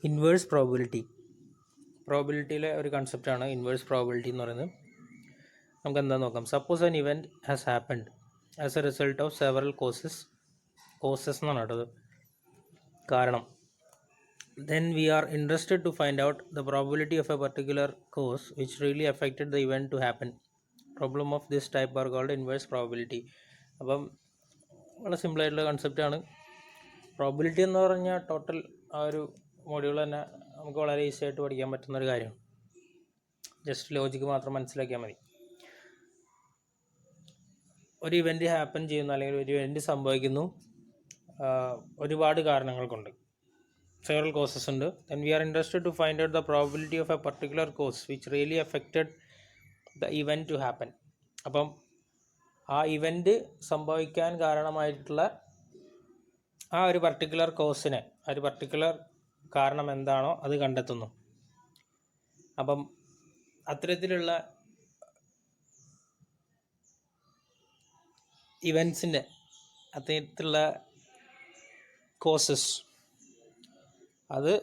Inverse പ്രോബിലിറ്റിയിലെ ഒരു കൺസെപ്റ്റാണ് inverse probability എന്ന് പറയുന്നത്. നമുക്ക് എന്താ നോക്കാം. Suppose an event has happened as A result of several causes എന്നാണ് കേട്ടത്, കാരണം. Then we are interested to find out the probability of a particular cause which really affected the event to happen. Problem of this type are called inverse probability. അപ്പം വളരെ സിമ്പിളായിട്ടുള്ള കൺസെപ്റ്റാണ്. Probability എന്ന് പറഞ്ഞാൽ total ആ ഒരു മൊഡ്യൂൾ തന്നെ നമുക്ക് വളരെ ഈസി ആയിട്ട് പഠിക്കാൻ പറ്റുന്നൊരു കാര്യമാണ്. ജസ്റ്റ് ലോജിക്ക് മാത്രം മനസ്സിലാക്കിയാൽ മതി. ഒരു ഇവൻറ്റ് ഹാപ്പൻ ചെയ്യുന്നു അല്ലെങ്കിൽ ഒരു ഇവൻറ്റ് സംഭവിക്കുന്നു ഒരുപാട് കാരണങ്ങൾ കൊണ്ട്, several causes ഉണ്ട്. Then we are interested to find out the probability of a particular cause which really affected the event to happen. അപ്പം ആ ഇവൻറ്റ് സംഭവിക്കാൻ കാരണമായിട്ടുള്ള ആ ഒരു പർട്ടിക്കുലർ കോസിനെ, ആ ഒരു പർട്ടിക്കുലർ കാരണം എന്താണോ അത് കണ്ടെത്തുന്നു. അപ്പം അത്തരത്തിലുള്ള ഇവൻസിൻ്റെ അത്തരത്തിലുള്ള കോസസ് അത്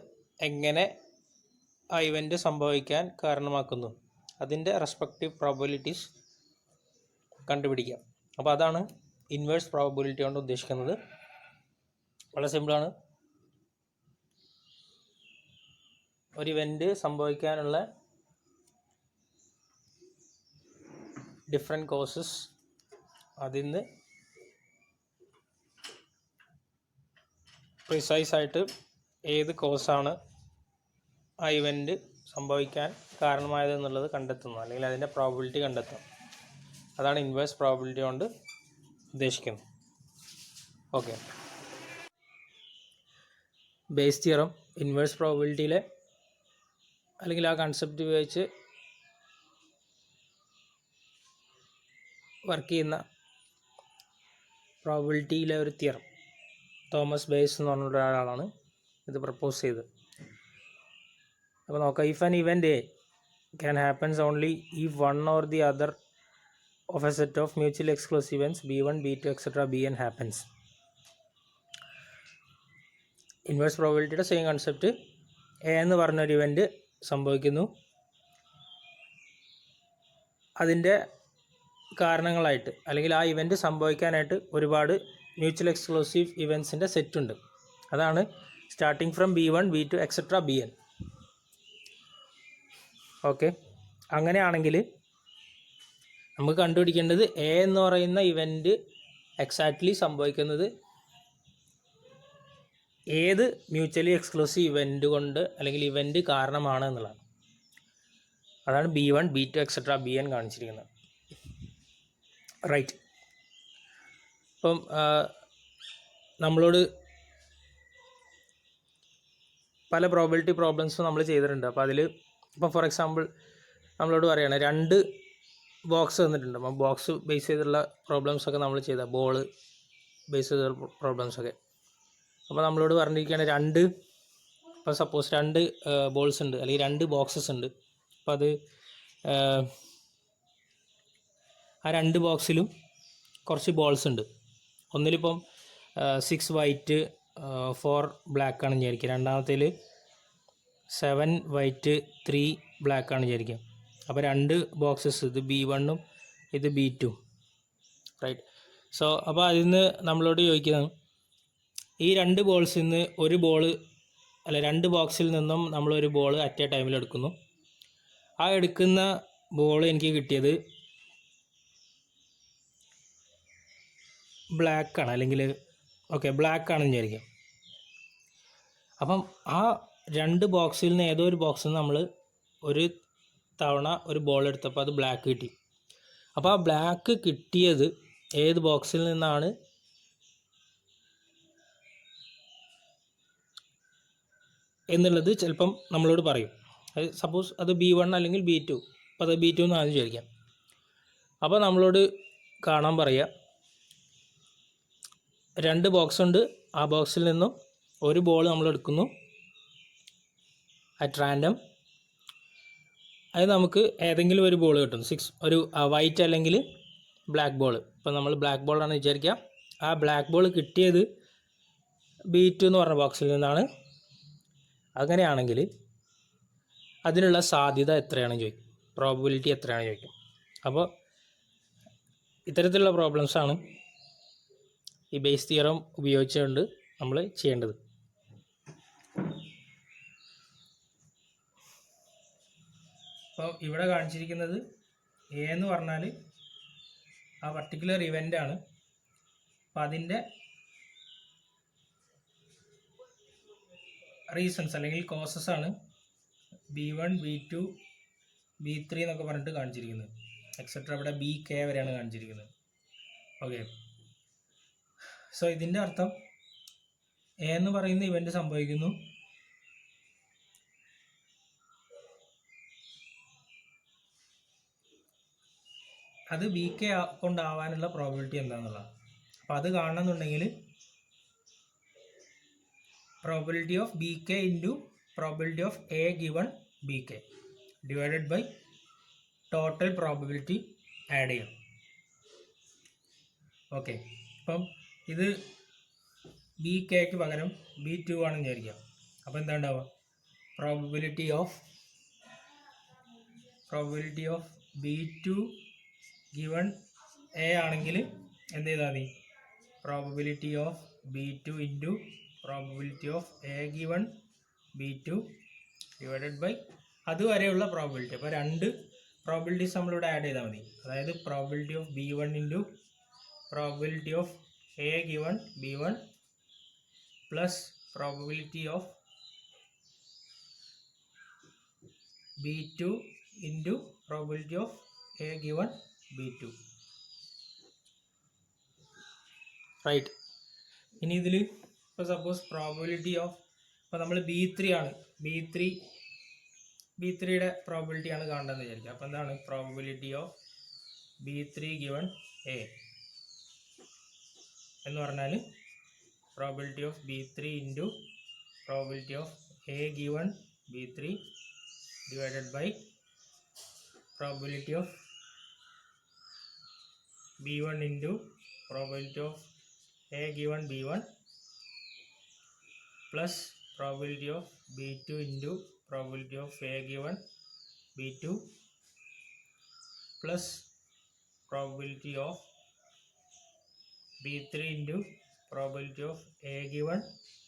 എങ്ങനെ ആ ഇവൻറ്റ് സംഭവിക്കാൻ കാരണമാക്കുന്നു, അതിൻ്റെ റെസ്പെക്റ്റീവ് പ്രോബബിലിറ്റീസ് കണ്ടുപിടിക്കാം. അപ്പോൾ അതാണ് ഇൻവേഴ്സ് പ്രോബബിലിറ്റി കൊണ്ട് ഉദ്ദേശിക്കുന്നത്. വളരെ സിമ്പിളാണ്. ഒരു ഇവൻറ്റ് സംഭവിക്കാനുള്ള ഡിഫറെൻറ്റ് കോസസ്, അതിന്ന് പ്രിസൈസായിട്ട് ഏത് കോസാണ് ആ ഇവൻറ്റ് സംഭവിക്കാൻ കാരണമായതെന്നുള്ളത് കണ്ടെത്തുന്നു, അല്ലെങ്കിൽ അതിൻ്റെ പ്രോബബിലിറ്റി കണ്ടെത്തുന്നു. അതാണ് ഇൻവേഴ്സ് പ്രോബബിലിറ്റി കൊണ്ട് ഉദ്ദേശിക്കുന്നത്. ഓക്കെ, ബേസ് തിയറം ഇൻവേഴ്സ് പ്രോബബിലിറ്റിയിലെ അല്ലെങ്കിൽ ആ കൺസെപ്റ്റ് ഉപയോഗിച്ച് വർക്ക് ചെയ്യുന്ന പ്രോബബിലിറ്റിയിലെ ഒരു തിയറം തോമസ് ബേസ് എന്ന് പറഞ്ഞ ഒരാളാണ് ഇത് പ്രപ്പോസ് ചെയ്തത്. അപ്പോൾ നോക്കാം. If an event A can happens only if one or the other of a set of mutually exclusive events B1, B2, etc. Bn happens. Inverse പ്രോബബിലിറ്റിയുടെ സെയിം കൺസെപ്റ്റ്. എ എന്ന് പറഞ്ഞൊരു ഇവൻറ്റ് സംഭവിക്കുന്നു, അതിൻ്റെ കാരണങ്ങളായിട്ട് അല്ലെങ്കിൽ ആ ഇവൻറ്റ് സംഭവിക്കാനായിട്ട് ഒരുപാട് മ്യൂച്വൽ എക്സ്ക്ലൂസീവ് ഇവൻറ്റ്സിൻ്റെ സെറ്റുണ്ട്. അതാണ് starting from B1, B2, etc. Bn. Okay, അങ്ങനെയാണെങ്കിൽ നമുക്ക് കണ്ടുപിടിക്കേണ്ടത് എ എന്ന് പറയുന്ന ഇവൻറ്റ് എക്സാക്ട്ലി സംഭവിക്കുന്നത് ഏത് മ്യൂച്വലി എക്സ്ക്ലൂസീവ് ഇവൻറ്റ് കൊണ്ട് അല്ലെങ്കിൽ ഇവൻറ്റ് കാരണമാണ് എന്നുള്ളതാണ്. അതാണ് B1, B2, etc. Bn കാണിച്ചിരിക്കുന്നത്. റൈറ്റ്. ഇപ്പം നമ്മളോട് പല പ്രോബബിലിറ്റി പ്രോബ്ലംസും നമ്മൾ ചെയ്തിട്ടുണ്ട്. അപ്പോൾ അതിൽ ഇപ്പം ഫോർ എക്സാമ്പിൾ നമ്മളോട് പറയുകയാണ് 2 ബോക്സ് തന്നിട്ടുണ്ട്. അപ്പം ബോക്സ് ബേസ് ചെയ്തുള്ള പ്രോബ്ലംസൊക്കെ നമ്മൾ ചെയ്ത ബോൾ ബേസ് ചെയ്ത പ്രോബ്ലംസൊക്കെ. അപ്പോൾ നമ്മളോട് പറഞ്ഞിരിക്കുകയാണ് ഇപ്പോൾ സപ്പോസ് 2 ബോൾസ് ഉണ്ട് അല്ലെങ്കിൽ 2 ബോക്സസ് ഉണ്ട്. അപ്പോൾ അത് ആ 2 ബോക്സിലും കുറച്ച് ബോൾസ് ഉണ്ട്. ഒന്നിലിപ്പം 6 വൈറ്റ് 4 ബ്ലാക്ക് ആണെന്ന് വിചാരിക്കുക. രണ്ടാമത്തേൽ 7 വൈറ്റ് 3 ബ്ലാക്ക് ആണെന്ന് വിചാരിക്കുക. അപ്പോൾ 2 ബോക്സസ്, ഇത് B1ഉം ഇത് B2. റൈറ്റ്. സോ അപ്പോൾ അതിൽ നിന്ന് നമ്മളോട് ചോദിക്കുന്നത് ഈ 2 ബോൾസിൽ നിന്ന് ഒരു ബോൾ അല്ല 2 ബോക്സിൽ നിന്നും നമ്മളൊരു ബോൾ അറ്റ് എ ടൈമിൽ എടുക്കുന്നു. ആ എടുക്കുന്ന ബോൾ എനിക്ക് കിട്ടിയത് ബ്ലാക്കാണ്, അല്ലെങ്കിൽ ഓക്കെ ബ്ലാക്കാണെന്ന് വിചാരിക്കാം. അപ്പം ആ 2 ബോക്സിൽ നിന്ന് ഏതോ ഒരു ബോക്സിൽ നിന്ന് നമ്മൾ ഒരു തവണ ഒരു ബോൾ എടുത്തപ്പോൾ അത് ബ്ലാക്ക് കിട്ടി. അപ്പോൾ ആ ബ്ലാക്ക് കിട്ടിയത് ഏത് ബോക്സിൽ നിന്നാണ് എന്നുള്ളത് ചിലപ്പം നമ്മളോട് പറയും. സപ്പോസ് അത് B1 അല്ലെങ്കിൽ B2, അപ്പോൾ അത് B2 എന്നാണെന്ന് വിചാരിക്കാം. അപ്പോൾ നമ്മളോട് കാണാൻ പറയുക 2 ബോക്സ് ഉണ്ട്, ആ ബോക്സിൽ നിന്നും ഒരു ബോൾ നമ്മൾ എടുക്കുന്നു അറ്റ് റാൻഡം. അത് നമുക്ക് ഏതെങ്കിലും ഒരു ബോൾ കിട്ടും, 6 ഒരു വൈറ്റ് അല്ലെങ്കിൽ ബ്ലാക്ക് ബോൾ. ഇപ്പോൾ നമ്മൾ ബ്ലാക്ക് ബോളാണെന്ന് വിചാരിക്കുക. ആ ബ്ലാക്ക് ബോൾ കിട്ടിയത് B2 എന്ന് പറഞ്ഞ ബോക്സിൽ നിന്നാണ്. അങ്ങനെയാണെങ്കിൽ അതിനുള്ള സാധ്യത എത്രയാണെന്ന് ചോദിക്കും, പ്രോബബിലിറ്റി എത്രയാണെന്ന് ചോദിക്കും. അപ്പോൾ ഇത്തരത്തിലുള്ള പ്രോബ്ലംസാണ് ഈ ബേസ് തിയറം ഉപയോഗിച്ചുകൊണ്ട് നമ്മൾ ചെയ്യേണ്ടത്. അപ്പോൾ ഇവിടെ കാണിച്ചിരിക്കുന്നത് എ എന്ന് പറഞ്ഞാൽ ആ പർട്ടിക്കുലർ ഇവൻ്റാണ്. അപ്പം അതിൻ്റെ റീസൺസ് അല്ലെങ്കിൽ കോസസ് ആണ് B1, B2, B3 എന്നൊക്കെ പറഞ്ഞിട്ട് കാണിച്ചിരിക്കുന്നത്. എക്സെട്ര ഇവിടെ BK വരെയാണ് കാണിച്ചിരിക്കുന്നത്. ഓക്കെ, സോ ഇതിൻ്റെ അർത്ഥം എ എന്ന് പറയുന്ന ഇവൻ്റ് സംഭവിക്കുന്നു, അത് BK കൊണ്ടാവാനുള്ള പ്രോബിലിറ്റി എന്താണെന്നുള്ളതാണ്. അപ്പോൾ അത് കാണണമെന്നുണ്ടെങ്കിൽ probability of BK into probability of A given BK divided by total probability add ചെയ്യണം. ഓക്കെ, അപ്പം ഇത് BKക്ക് പകരം B2 ആണെന്ന് വിചാരിക്കാം. അപ്പോൾ എന്താ ഉണ്ടാവുക, probability of B2 given A ആണെങ്കിൽ എന്ത് ചെയ്താൽ മതി, probability of B2 into probability of A given B2 divided by അതുവരെയുള്ള പ്രോബിലിറ്റി. അപ്പോൾ രണ്ട് പ്രോബിലിറ്റീസ് നമ്മളിവിടെ ആഡ് ചെയ്താൽ മതി. അതായത് probability of B1 into probability of A given B1 plus probability of B2 into probability of A given B2. Right. ഇനി ഇതിൽ ഇപ്പോൾ സപ്പോസ് പ്രോബിലിറ്റി ഓഫ്, ഇപ്പോൾ നമ്മൾ B3 ആണ്, B3യുടെ പ്രോബിലിറ്റി ആണ് കാണേണ്ടതെന്ന് വിചാരിക്കുക. അപ്പോൾ എന്താണ് probability of B3 given A എന്ന് പറഞ്ഞാൽ probability of B3 into probability of A given B3 divided by probability of B1 into probability of A given B1 plus probability of B2 into probability of A given B2 plus probability of B3 into probability of A given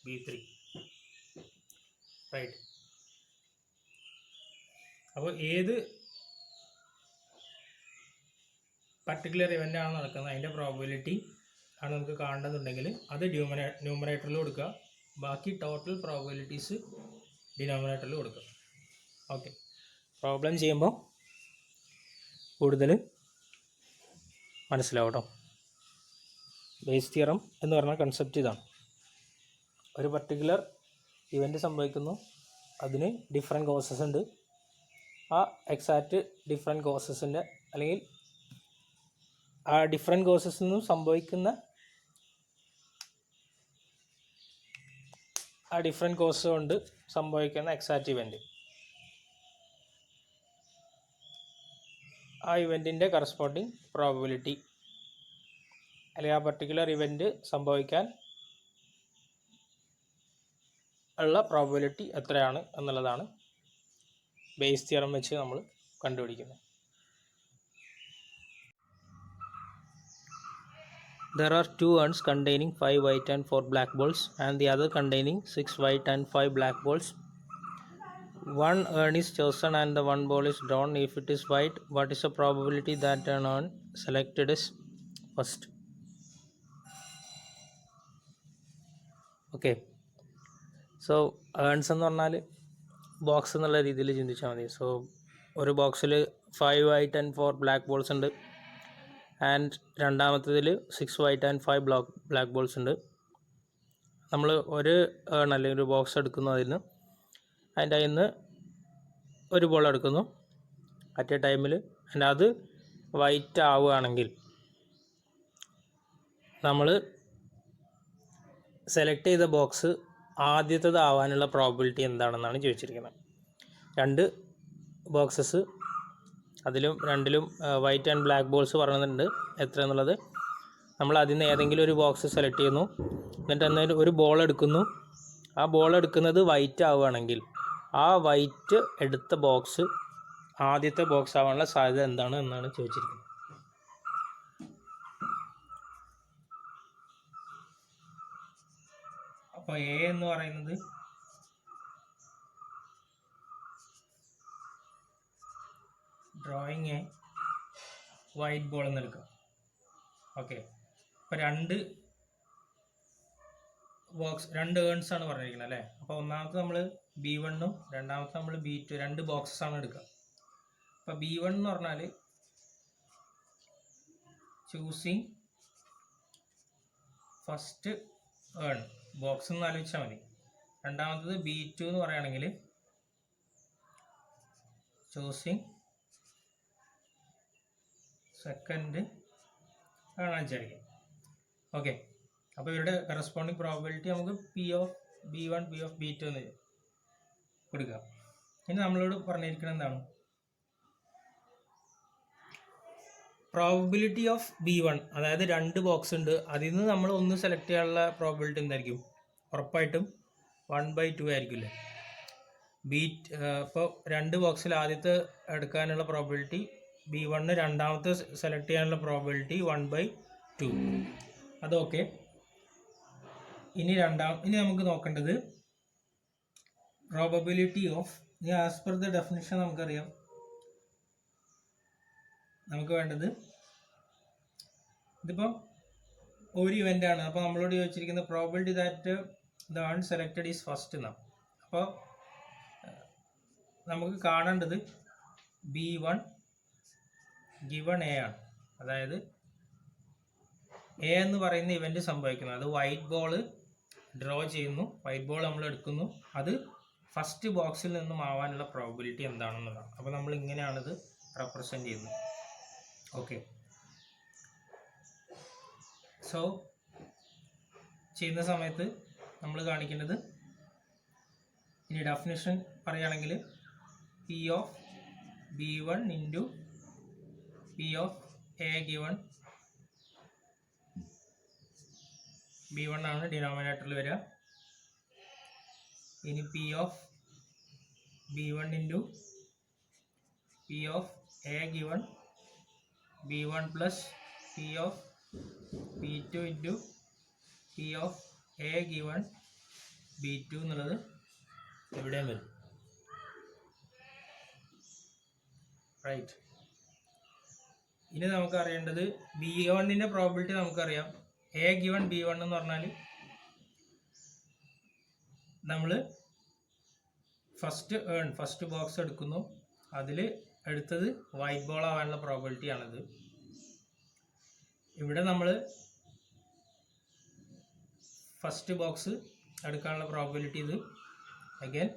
B3. Right. അപ്പോൾ ഏത് particular event ആണ് നടക്കുന്നത് അതിൻ്റെ probability ആണ് നമുക്ക് കാണേണ്ടതുണ്ടെങ്കിൽ അത് ന്യൂമറേറ്ററിൽ കൊടുക്കുക, ബാക്കി ടോട്ടൽ പ്രോബിലിറ്റീസ് ഡിനോമിനേറ്ററിൽ കൊടുക്കുക. ഓക്കെ, പ്രോബ്ലം ചെയ്യുമ്പോൾ കൂടുതൽ മനസ്സിലാവും കേട്ടോ. ബേസ് തിയറം എന്ന് പറഞ്ഞ കൺസെപ്റ്റ് ഇതാണ്. ഒരു പർട്ടിക്കുലർ ഇവൻ്റ് സംഭവിക്കുന്നു, അതിന് ഡിഫറെൻറ്റ് കോസസ് ഉണ്ട്. ആ എക്സാക്റ്റ് ഡിഫറെൻറ്റ് കോസസിൻ്റെ അല്ലെങ്കിൽ ആ ഡിഫറെൻറ്റ് കോസസിൽ നിന്നും സംഭവിക്കുന്ന ആ ഡിഫറെൻറ്റ് കോസസ് കൊണ്ട് സംഭവിക്കുന്ന എക്സാക്റ്റ് ഇവൻ്റ്, ആ ഇവൻറ്റിൻ്റെ കറസ്പോണ്ടിങ് പ്രോബബിലിറ്റി അല്ലെങ്കിൽ ആ പർട്ടിക്കുലർ ഇവൻ്റ് സംഭവിക്കാൻ ഉള്ള പ്രോബബിലിറ്റി എത്രയാണ് എന്നുള്ളതാണ് ബേസ് തിയറം വെച്ച് നമ്മൾ കണ്ടുപിടിക്കുന്നത്. There are 2 urns containing 5 white and 4 black balls and the other containing 6 white and 5 black balls. One urn is chosen and the one ball is drawn. If it is white, what is the probability that an urn selected is first? Okay, so urns എന്ന് പറഞ്ഞാൽ box എന്നുള്ള രീതിയിൽ ചിന്തിച്ചാൽ മതി. So ഒരു ബോക്സിൽ 5 white and 4 black balls ഉണ്ട്, and രണ്ടാമത്തതിൽ 6 white and 5 black balls ഉണ്ട്. നമ്മൾ ഒരു ഏൺ അല്ലെങ്കിൽ ഒരു ബോക്സ് എടുക്കുന്നു, അതിന് അതിൻ്റെ അതിൽ നിന്ന് ഒരു ബോൾ എടുക്കുന്നു അറ്റ് എ ടൈമിൽ, ആൻഡ് അത് വൈറ്റ് ആവുകയാണെങ്കിൽ നമ്മൾ സെലക്ട് ചെയ്ത ബോക്സ് ആദ്യത്തേത് ആവാനുള്ള പ്രോബിലിറ്റി എന്താണെന്നാണ് ചോദിച്ചിരിക്കുന്നത്. 2 ബോക്സസ്, അതിലും രണ്ടിലും വൈറ്റ് ആൻഡ് ബ്ലാക്ക് ബോൾസ് പറയുന്നുണ്ട് എത്ര എന്നുള്ളത്. നമ്മൾ അതിൽ നിന്ന് ഏതെങ്കിലും ഒരു ബോക്സ് സെലക്ട് ചെയ്യുന്നു, എന്നിട്ട് അന്നേരം ഒരു ബോൾ എടുക്കുന്നു, ആ ബോൾ എടുക്കുന്നത് വൈറ്റ് ആവുകയാണെങ്കിൽ ആ വൈറ്റ് എടുത്ത ബോക്സ് ആദ്യത്തെ ബോക്സ് ആവാനുള്ള സാധ്യത എന്താണ് എന്നാണ് ചോദിച്ചിരിക്കുന്നത്. അപ്പോൾ എ എന്ന് പറയുന്നത് ഡ്രോയിങ് എ വൈറ്റ് ബോൾ എന്ന് എടുക്കാം. ഓക്കെ, അപ്പോൾ രണ്ട് ഏൺസ് ആണ് പറഞ്ഞിരിക്കുന്നത് അല്ലേ. അപ്പോൾ ഒന്നാമത്തെ നമ്മൾ B1 രണ്ടാമത്തെ നമ്മൾ B2 രണ്ട് ബോക്സസ് ആണ് എടുക്കുക. അപ്പോൾ B1 എന്ന് പറഞ്ഞാൽ ചൂസിങ് ഫസ്റ്റ് ഏൺ ബോക്സ് എന്ന് ആലോചിച്ചാൽ മതി. രണ്ടാമത്തത് B2 എന്ന് പറയുകയാണെങ്കിൽ ചൂസിങ് സെക്കൻഡ് ആണ് വിചാരിക്കുക. ഓക്കെ, അപ്പോൾ ഇവരുടെ കറസ്പോണ്ടിങ് പ്രോബിലിറ്റി നമുക്ക് P(B1) P(B2) എന്ന് കൊടുക്കാം. ഇനി നമ്മളോട് പറഞ്ഞിരിക്കുന്നത് എന്താണ്? പ്രോബിലിറ്റി ഓഫ് B1, അതായത് രണ്ട് ബോക്സ് ഉണ്ട്, അതിൽ നിന്ന് നമ്മൾ ഒന്ന് സെലക്ട് ചെയ്യാനുള്ള പ്രോബിലിറ്റി എന്തായിരിക്കും? ഉറപ്പായിട്ടും 1/2 ആയിരിക്കില്ലേ. ഇപ്പോൾ രണ്ട് ബോക്സിൽ ആദ്യത്തെ എടുക്കാനുള്ള പ്രോബിലിറ്റി B1, രണ്ടാമത്തെ സെലക്ട് ചെയ്യാനുള്ള പ്രോബിലിറ്റി 1/2. അതൊക്കെ. ഇനി നമുക്ക് നോക്കേണ്ടത് പ്രോബബിലിറ്റി ഓഫ്, ഇനി ആസ് പെർ ദ ഡെഫിനിഷൻ നമുക്കറിയാം, നമുക്ക് വേണ്ടത് ഇതിപ്പം ഒരു ഇവൻ്റ് ആണ്. അപ്പോൾ നമ്മളോട് ചോദിച്ചിരിക്കുന്ന probability that the one selected is first എന്നാണ്. അപ്പോൾ നമുക്ക് കാണേണ്ടത് B1 ഗിവൺ എ ആണ്. അതായത് എ എന്ന് പറയുന്ന ഇവൻ്റ് സംഭവിക്കുന്നത്, അത് വൈറ്റ് ബോൾ ഡ്രോ ചെയ്യുന്നു, വൈറ്റ് ബോൾ നമ്മൾ എടുക്കുന്നു, അത് ഫസ്റ്റ് ബോക്സിൽ നിന്നും ആവാനുള്ള പ്രോബിലിറ്റി എന്താണെന്നുള്ളതാണ്. അപ്പോൾ നമ്മൾ ഇങ്ങനെയാണിത് റെപ്രസെൻ്റ് ചെയ്യുന്നത്. ഓക്കെ, സോ ചെയ്യുന്ന സമയത്ത് നമ്മൾ കാണിക്കേണ്ടത്, ഇനി ഡെഫിനിഷൻ പറയുകയാണെങ്കിൽ P(B1) into P(A) given B1 ആണ് ഡിനോമിനേറ്ററിൽ വരിക. ഇനി P(B1) into P(A) given B1 plus P(B2) into P(A) given B2 എന്നുള്ളത് എവിടെയും വരും. റൈറ്റ്. ഇനി നമുക്ക് അറിയേണ്ടത് B1ൻ്റെ പ്രോബിലിറ്റി നമുക്കറിയാം. A ഗിവൺ B1 എന്ന് പറഞ്ഞാൽ നമ്മൾ ഫസ്റ്റ് ബോക്സ് എടുക്കുന്നു, അതിൽ എടുത്തത് വൈറ്റ് ബോൾ ആവാനുള്ള പ്രോബിലിറ്റി ആണിത്. ഇവിടെ നമ്മൾ ഫസ്റ്റ് ബോക്സ് എടുക്കാനുള്ള പ്രോബിലിറ്റി ഇത്. അഗൈൻ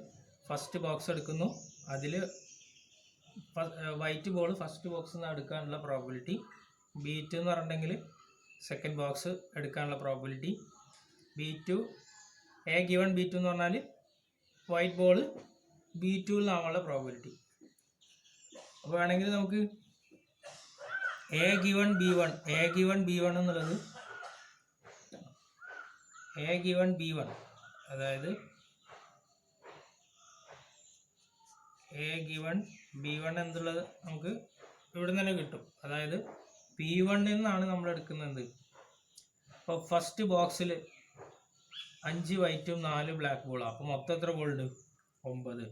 ഫസ്റ്റ് ബോക്സ് എടുക്കുന്നു, അതിൽ വൈറ്റ് ബോൾ ഫസ്റ്റ് ബോക്സിൽ നിന്ന് എടുക്കാനുള്ള പ്രോബിലിറ്റി. B2 എന്ന് പറഞ്ഞിട്ടുണ്ടെങ്കിൽ സെക്കൻഡ് ബോക്സ് എടുക്കാനുള്ള പ്രോബിലിറ്റി. A ഗിവൺ B2 എന്ന് പറഞ്ഞാൽ വൈറ്റ് ബോൾ B2ൽ നിന്നാവാനുള്ള പ്രോബിലിറ്റി. അപ്പോൾ വേണമെങ്കിൽ നമുക്ക് A ഗിവൺ B1 എന്നുള്ളത് A ഗിവൺ B1, അതായത് A ഗിവൺ B1 എന്നുള്ളത് നമുക്ക് ഇവിടെ തന്നെ കിട്ടും. അതായത് P1 നിന്നാണ് നമ്മൾ എടുക്കുന്നത്. അപ്പോൾ ഫസ്റ്റ് ബോക്സിൽ 5 വൈറ്റും 4 ബ്ലാക്ക് ബോളും. അപ്പോൾ മൊത്തം എത്ര ബോളുണ്ട്? 9.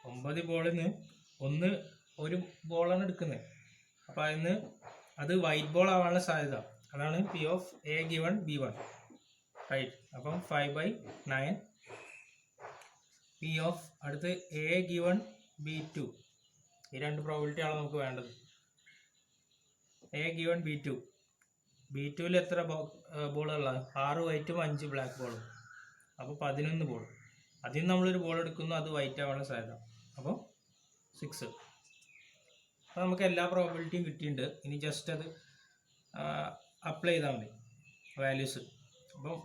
9 ബോളിൽ നിന്ന് ഒരു ബോളാണ് എടുക്കുന്നത്. അപ്പോൾ അത് വൈറ്റ് ബോൾ ആവാനുള്ള സാധ്യത, അതാണ് P(A) ഗിവൺ B1. റൈറ്റ്. അപ്പം 5/9. അടുത്ത് A ഗിവൺ B2. ഈ രണ്ട് പ്രോബിലിറ്റിയാണ് നമുക്ക് വേണ്ടത്. A ഗിവൺ B2ൽ എത്ര ബോളുകളാണ്? 6 വൈറ്റും 5 ബ്ലാക്ക് ബോളും. അപ്പോൾ 11 ബോൾ. അതിൽ നമ്മളൊരു ബോൾ എടുക്കുന്നു, അത് വൈറ്റ് ആവാനുള്ള സാധ്യത, അപ്പോൾ 6. അപ്പോൾ നമുക്ക് എല്ലാ പ്രോബിലിറ്റിയും കിട്ടിയിട്ടുണ്ട്. ഇനി ജസ്റ്റ് അത് അപ്ലൈ ചെയ്താൽ മതി വാല്യൂസ്. അപ്പോൾ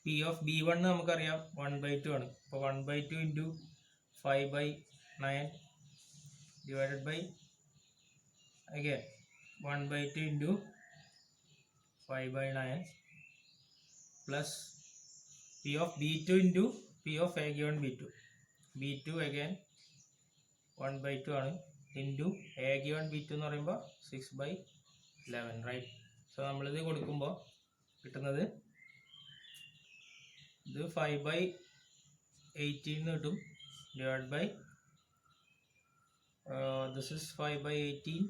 P(B1) നമുക്കറിയാം 1/2 ആണ്. അപ്പോൾ 1/2 into 5/9 divided by again 1/2 into 5/9 plus P of B2 into P of A given B2. B2 again 1/2 ആണ് ഇൻറ്റു A given B2 എന്ന് പറയുമ്പോൾ 6/11 റൈറ്റ്. സോ നമ്മളിത് കൊടുക്കുമ്പോൾ കിട്ടുന്നത് ഇത് 5/18 എന്ന് കിട്ടും divide by this is 5/18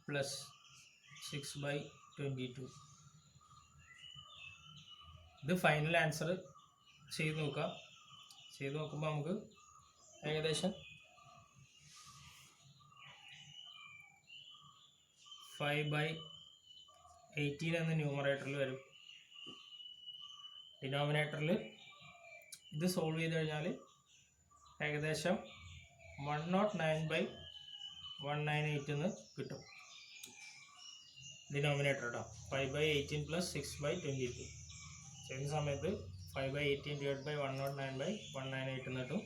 plus 6/22. ഇത് ഫൈനൽ ആൻസർ ചെയ്ത് നോക്കാം. ചെയ്ത് നോക്കുമ്പോൾ നമുക്ക് ഏകദേശം 5/18 എന്ന ന്യൂമറേറ്ററിൽ വരും. ഡിനോമിനേറ്ററിൽ ഇത് സോൾവ് ചെയ്ത് കഴിഞ്ഞാൽ ഏകദേശം 109/198 എന്ന് കിട്ടും. ഡിനോമിനേറ്റർ കേട്ടോ 5/18 പ്ലസ് 6/22 ചെയ്യുന്ന സമയത്ത് 5/18 ഡിവൈഡ് ബൈ 109/198 എന്ന് കിട്ടും.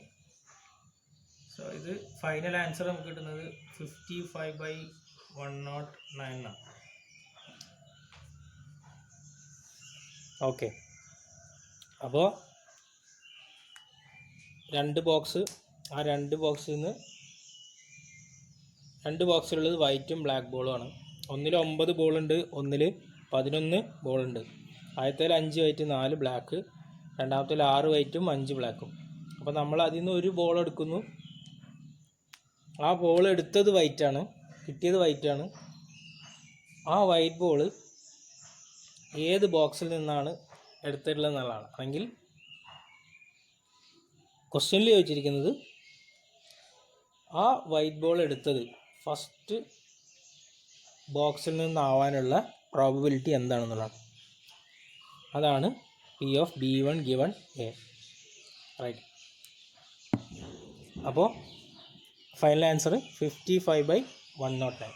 സോ ഇത് ഫൈനൽ ആൻസർ നമുക്ക് കിട്ടുന്നത് 55/109 ആണ്. ഓക്കെ, അപ്പോൾ 2 ബോക്സ്, ആ 2 ബോക്സിൽ നിന്ന് 2 ബോക്സിലുള്ളത് വൈറ്റും ബ്ലാക്ക് ബോളുമാണ്. ഒന്നിൽ 9 ബോളുണ്ട്, ഒന്നിൽ 11 ബോളുണ്ട്. ആദ്യത്തേൽ 5 വൈറ്റ് 4 ബ്ലാക്ക്, രണ്ടാമത്തേൽ 6 വൈറ്റും 5 ബ്ലാക്കും. അപ്പോൾ നമ്മൾ അതിൽ നിന്ന് ഒരു ബോൾ എടുക്കുന്നു. ആ ബോൾ എടുത്തത് വൈറ്റാണ്, കിട്ടിയത് വൈറ്റാണ്. ആ വൈറ്റ് ബോൾ ഏത് ബോക്സിൽ നിന്നാണ് എടുത്തിട്ടുള്ളത് എന്നുള്ളതാണ്. അല്ലെങ്കിൽ ക്വസ്റ്റ്യനിൽ ചോദിച്ചിരിക്കുന്നത് ആ വൈറ്റ് ബോൾ എടുത്തത് ഫസ്റ്റ് ബോക്സിൽ നിന്നാവാനുള്ള പ്രോബബിലിറ്റി എന്താണെന്നുള്ളതാണ്. അതാണ് P of B1 given A right. അപ്പോൾ ഫൈനൽ ആൻസർ 55/109.